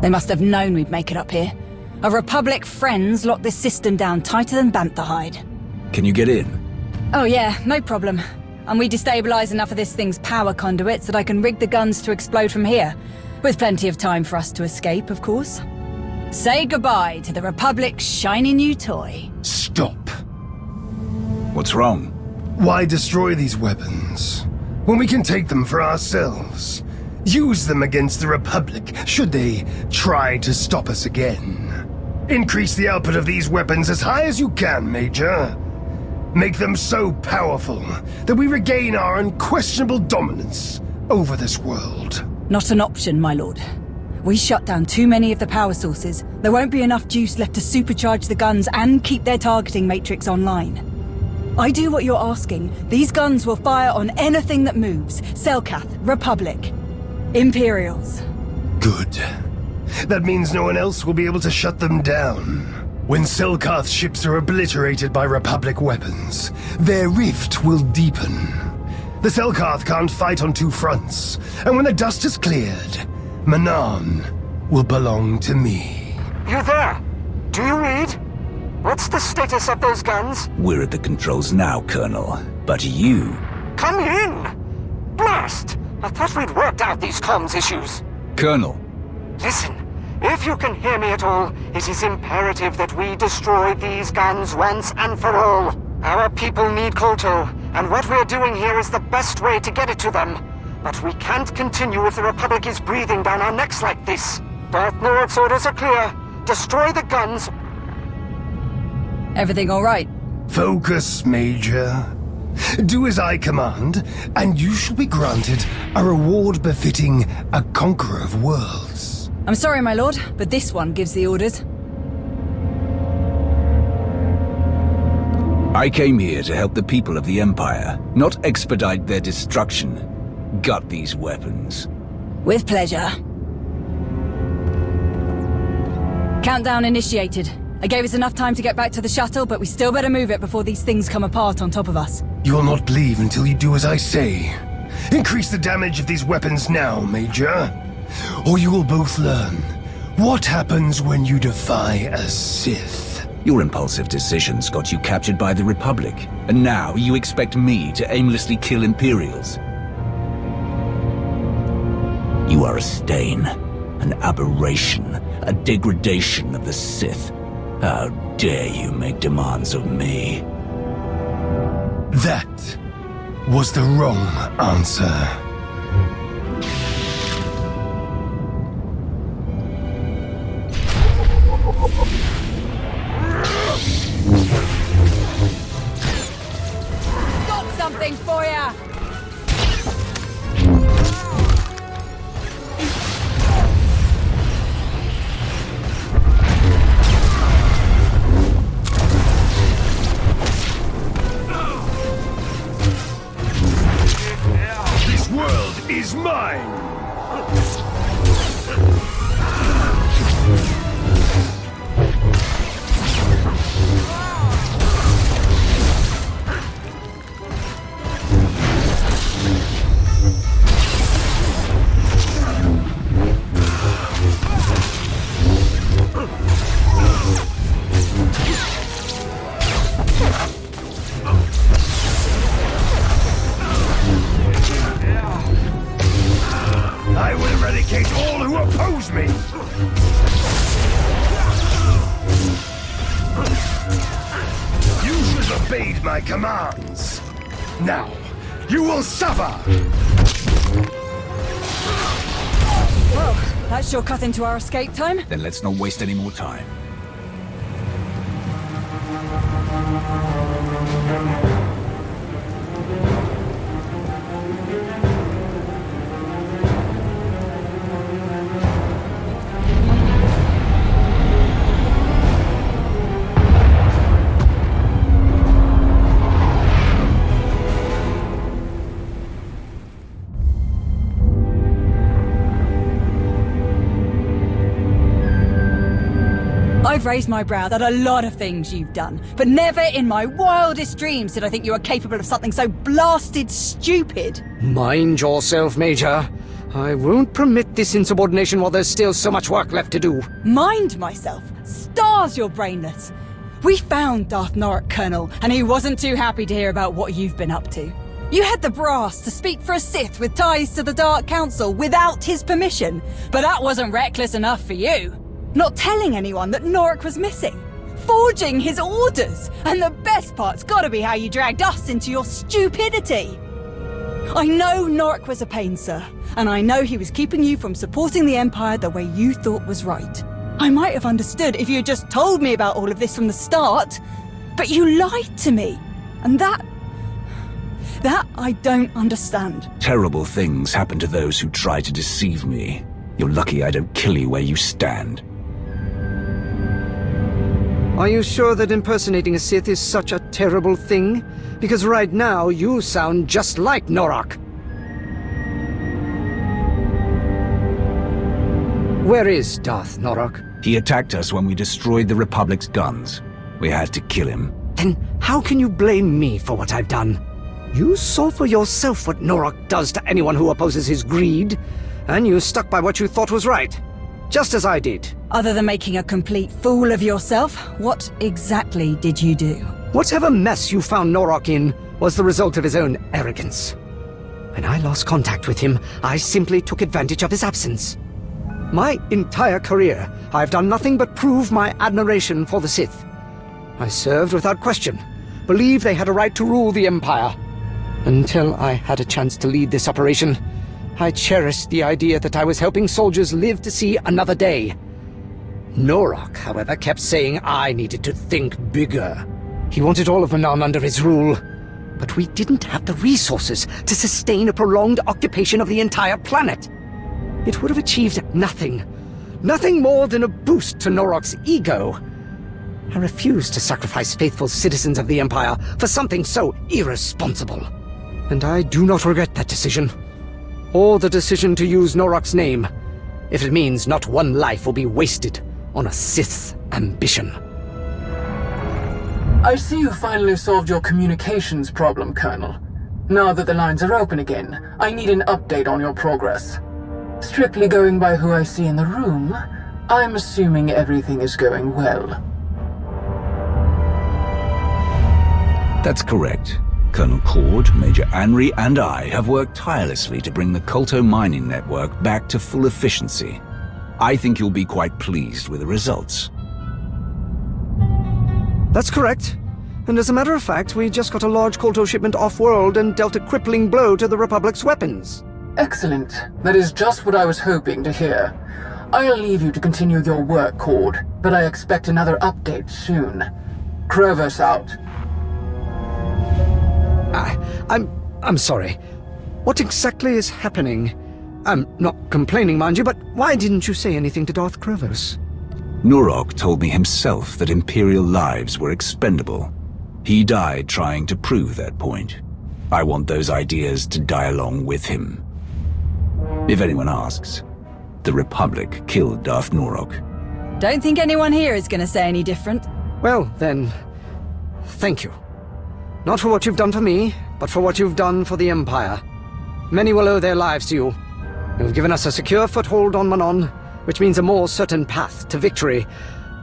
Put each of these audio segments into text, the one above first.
They must have known we'd make it up here. Our Republic friends locked this system down tighter than bantha hide. Can you get in? Oh yeah, no problem. And we destabilize enough of this thing's power conduits that I can rig the guns to explode from here. With plenty of time for us to escape, of course. Say goodbye to the Republic's shiny new toy. Stop. What's wrong? Why destroy these weapons when we can take them for ourselves? Use them against the Republic, should they try to stop us again. Increase the output of these weapons as high as you can, Major. Make them so powerful that we regain our unquestionable dominance over this world. Not an option, my lord. We shut down too many of the power sources. There won't be enough juice left to supercharge the guns and keep their targeting matrix online. I do what you're asking. These guns will fire on anything that moves. Selkath, Republic, Imperials. Good. That means no one else will be able to shut them down. When Selkath ships are obliterated by Republic weapons, their rift will deepen. The Selkath can't fight on two fronts, and when the dust is cleared, Manan will belong to me. You there? Do you read? What's the status of those guns? We're at the controls now, Colonel. But you... Come in! Blast! I thought we'd worked out these comms issues. Colonel. Listen, if you can hear me at all, it is imperative that we destroy these guns once and for all. Our people need Kolto, and what we're doing here is the best way to get it to them. But we can't continue if the Republic is breathing down our necks like this. Darth Nuruk's orders are clear. Destroy the guns. Everything all right? Focus, Major. Do as I command, and you shall be granted a reward befitting a conqueror of worlds. I'm sorry, my lord, but this one gives the orders. I came here to help the people of the Empire, not expedite their destruction. Gut these weapons. With pleasure. Countdown initiated. I gave us enough time to get back to the shuttle, but we still better move it before these things come apart on top of us. You will not leave until you do as I say. Increase the damage of these weapons now, Major. Or you will both learn what happens when you defy a Sith. Your impulsive decisions got you captured by the Republic, and now you expect me to aimlessly kill Imperials. You are a stain, an aberration, a degradation of the Sith. How dare you make demands of me? That was the wrong answer. Got something for ya! Is mine! I will eradicate all who oppose me! You should have obeyed my commands. Now, you will suffer! Well, that sure cut into our escape time. Then let's not waste any more time. I've raised my brow at a lot of things you've done, but never in my wildest dreams did I think you were capable of something so blasted stupid. Mind yourself, Major. I won't permit this insubordination while there's still so much work left to do. Mind myself. Stars, you're brainless. We found Darth Norok, Colonel, and he wasn't too happy to hear about what you've been up to. You had the brass to speak for a Sith with ties to the Dark Council without his permission, but that wasn't reckless enough for you. Not telling anyone that Norok was missing. Forging his orders. And the best part's gotta be how you dragged us into your stupidity. I know Norok was a pain, sir, and I know he was keeping you from supporting the Empire the way you thought was right. I might have understood if you had just told me about all of this from the start, but you lied to me, and that I don't understand. Terrible things happen to those who try to deceive me. You're lucky I don't kill you where you stand. Are you sure that impersonating a Sith is such a terrible thing? Because right now, you sound just like Norok. Where is Darth Norok? He attacked us when we destroyed the Republic's guns. We had to kill him. Then how can you blame me for what I've done? You saw for yourself what Norok does to anyone who opposes his greed, and you stuck by what you thought was right. Just as I did. Other than making a complete fool of yourself, what exactly did you do? Whatever mess you found Norok in was the result of his own arrogance. When I lost contact with him, I simply took advantage of his absence. My entire career, I've done nothing but prove my admiration for the Sith. I served without question, believed they had a right to rule the Empire. Until I had a chance to lead this operation, I cherished the idea that I was helping soldiers live to see another day. Norok, however, kept saying I needed to think bigger. He wanted all of Manan under his rule, but we didn't have the resources to sustain a prolonged occupation of the entire planet. It would have achieved nothing. Nothing more than a boost to Norok's ego. I refused to sacrifice faithful citizens of the Empire for something so irresponsible. And I do not regret that decision. Or the decision to use Norok's name, if it means not one life will be wasted on a Sith's ambition. I see you finally solved your communications problem, Colonel. Now that the lines are open again, I need an update on your progress. Strictly going by who I see in the room, I'm assuming everything is going well. That's correct. Colonel Cord, Major Anri, and I have worked tirelessly to bring the Kolto mining network back to full efficiency. I think you'll be quite pleased with the results. That's correct. And as a matter of fact, we just got a large Kolto shipment off-world and dealt a crippling blow to the Republic's weapons. Excellent. That is just what I was hoping to hear. I'll leave you to continue your work, Cord, but I expect another update soon. Krevos out. I'm sorry. What exactly is happening? I'm not complaining, mind you, but why didn't you say anything to Darth Krevos? Norok told me himself that Imperial lives were expendable. He died trying to prove that point. I want those ideas to die along with him. If anyone asks, the Republic killed Darth Norok. Don't think anyone here is going to say any different. Well, then, thank you. Not for what you've done for me, but for what you've done for the Empire. Many will owe their lives to you. You've given us a secure foothold on Manan, which means a more certain path to victory,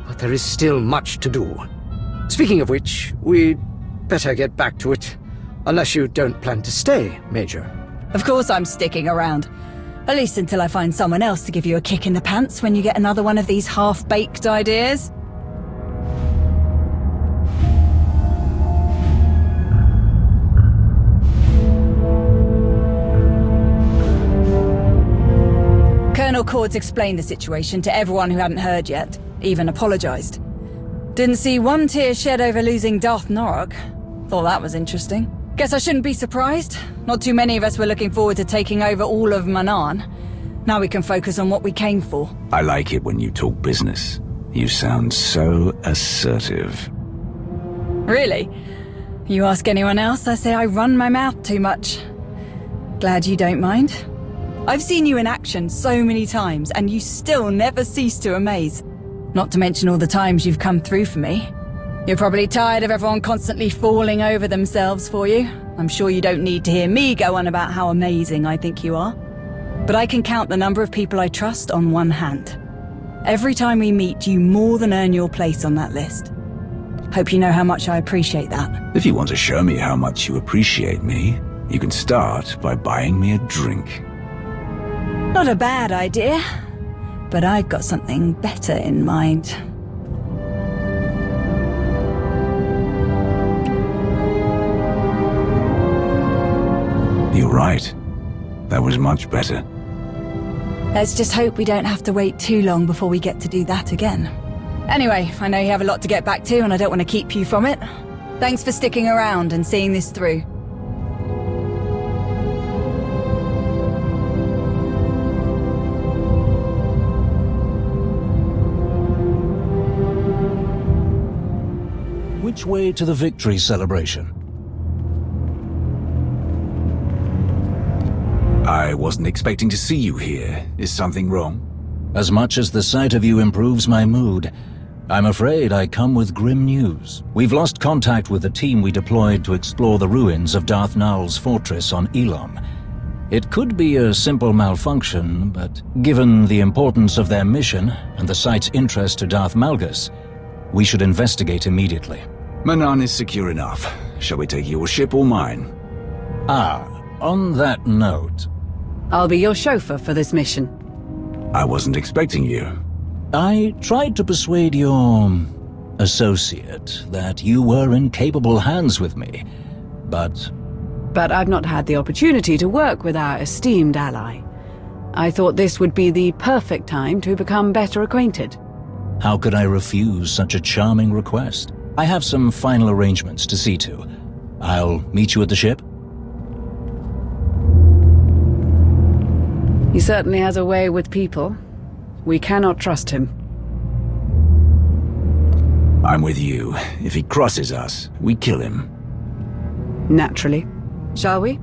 but there is still much to do. Speaking of which, we'd better get back to it, unless you don't plan to stay, Major. Of course I'm sticking around. At least until I find someone else to give you a kick in the pants when you get another one of these half-baked ideas. Colonel Cord's explained the situation to everyone who hadn't heard yet, even apologized. Didn't see one tear shed over losing Darth Norok. Thought that was interesting. Guess I shouldn't be surprised. Not too many of us were looking forward to taking over all of Manan. Now we can focus on what we came for. I like it when you talk business. You sound so assertive. Really? You ask anyone else, I say I run my mouth too much. Glad you don't mind. I've seen you in action so many times, and you still never cease to amaze. Not to mention all the times you've come through for me. You're probably tired of everyone constantly falling over themselves for you. I'm sure you don't need to hear me go on about how amazing I think you are. but I can count the number of people I trust on one hand. Every time we meet, you more than earn your place on that list. Hope you know how much I appreciate that. If you want to show me how much you appreciate me, you can start by buying me a drink. Not a bad idea, but I've got something better in mind. You're right. That was much better. Let's just hope we don't have to wait too long before we get to do that again. Anyway, I know you have a lot to get back to and I don't want to keep you from it. Thanks for sticking around and seeing this through. Which way to the victory celebration? I wasn't expecting to see you here. Is something wrong? As much as the sight of you improves my mood, I'm afraid I come with grim news. We've lost contact with the team we deployed to explore the ruins of Darth Nowl's fortress on Elam. It could be a simple malfunction, but given the importance of their mission and the site's interest to Darth Malgus, we should investigate immediately. Manan is secure enough. Shall we take your ship or mine? On that note... I'll be your chauffeur for this mission. I wasn't expecting you. I tried to persuade your... associate that you were in capable hands with me, but... But I've not had the opportunity to work with our esteemed ally. I thought this would be the perfect time to become better acquainted. How could I refuse such a charming request? I have some final arrangements to see to. I'll meet you at the ship. He certainly has a way with people. We cannot trust him. I'm with you. If he crosses us, we kill him. Naturally. Shall we?